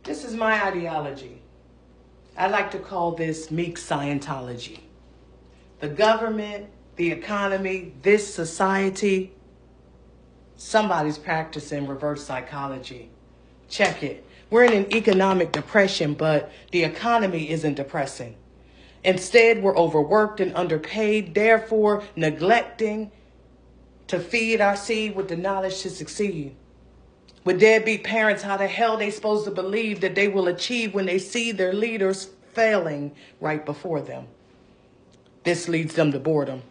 This is my ideology. I like to call this Meek Scientology. The government, the economy, this society, somebody's practicing reverse psychology. Check it. We're in an economic depression, but the economy isn't depressing. Instead, we're overworked and underpaid, therefore neglecting to feed our seed with the knowledge to succeed. With deadbeat parents, how the hell they supposed to believe that they will achieve when they see their leaders failing right before them? This leads them to boredom.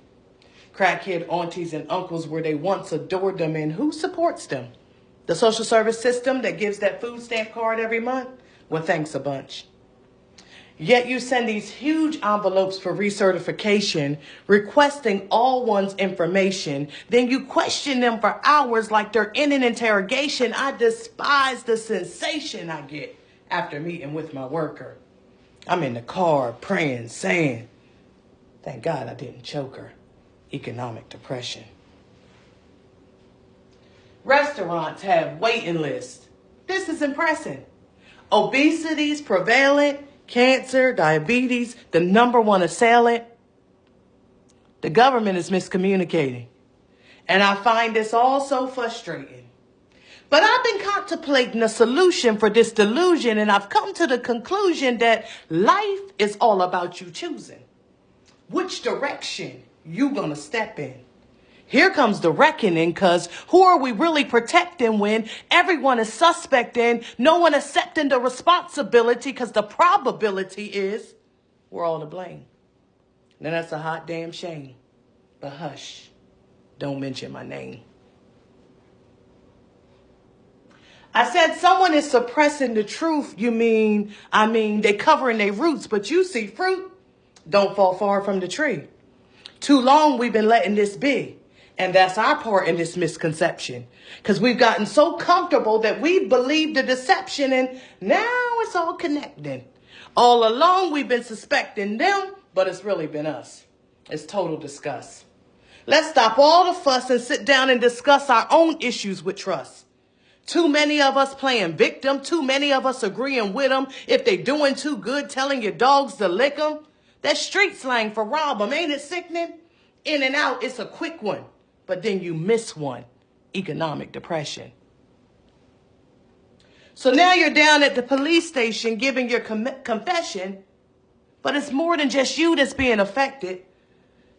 Crackhead aunties and uncles where they once adored them, and who supports them? The social service system that gives that food stamp card every month? Well, thanks a bunch. Yet you send these huge envelopes for recertification, requesting all one's information. Then you question them for hours like they're in an interrogation. I despise the sensation I get after meeting with my worker. I'm in the car praying, saying, thank God I didn't choke her. Economic depression. Restaurants have waiting lists. This is impressive. Obesity's prevalent. Cancer, diabetes, the #1 assailant. The government is miscommunicating. And I find this all so frustrating. But I've been contemplating a solution for this delusion, and I've come to the conclusion that life is all about you choosing which direction you gonna step in. Here comes the reckoning, because who are we really protecting when everyone is suspecting, no one accepting the responsibility, because the probability is we're all to blame. Now that's a hot damn shame. But hush, don't mention my name. I said someone is suppressing the truth. I mean, they covering their roots, but you see fruit don't fall far from the tree. Too long we've been letting this be. And that's our part in this misconception. Because we've gotten so comfortable that we believe the deception, and now it's all connecting. All along we've been suspecting them, but it's really been us. It's total disgust. Let's stop all the fuss and sit down and discuss our own issues with trust. Too many of us playing victim. Too many of us agreeing with them. If they doing too good, telling your dogs to lick them. That's street slang for rob them. Ain't it sickening? In and out, it's a quick one. But then you miss one. Economic depression. So now you're down at the police station giving your confession, but it's more than just you that's being affected.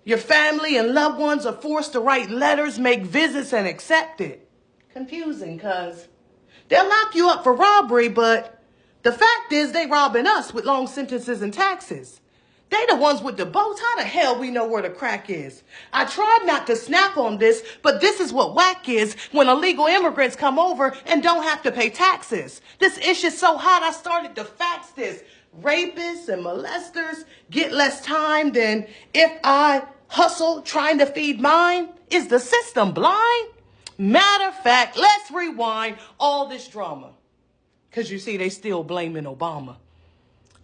Your family and loved ones are forced to write letters, make visits, and accept it. Confusing, because they'll lock you up for robbery, but the fact is they robbing us with long sentences and taxes. They the ones with the boats. How the hell we know where the crack is? I tried not to snap on this, but this is what whack is when illegal immigrants come over and don't have to pay taxes. This issue's so hot I started to fax this. Rapists and molesters get less time than if I hustle trying to feed mine. Is the system blind? Matter of fact, let's rewind all this drama. Because you see, they still blaming Obama.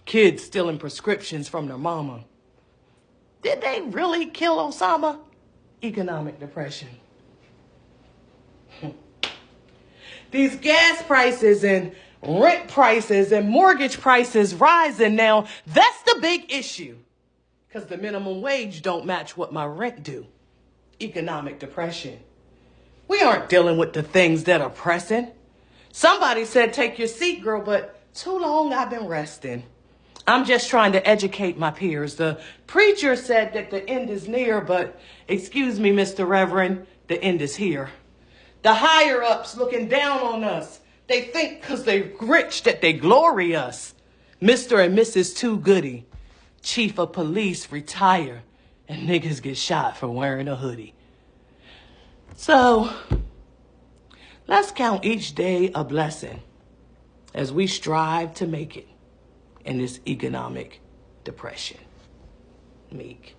Kids stealing prescriptions from their mama. Did they really kill Osama? Economic depression. These gas prices and rent prices and mortgage prices rising now, that's the big issue. Because the minimum wage don't match what my rent do. Economic depression. We aren't dealing with the things that are pressing. Somebody said, take your seat, girl, but too long I've been resting. I'm just trying to educate my peers. The preacher said that the end is near, but excuse me, Mr. Reverend, the end is here. The higher ups looking down on us. They think because they're rich that they glory us. Mr. and Mrs. Too Goody. Chief of police retire and niggas get shot for wearing a hoodie. So let's count each day a blessing as we strive to make it in this economic depression. Meek.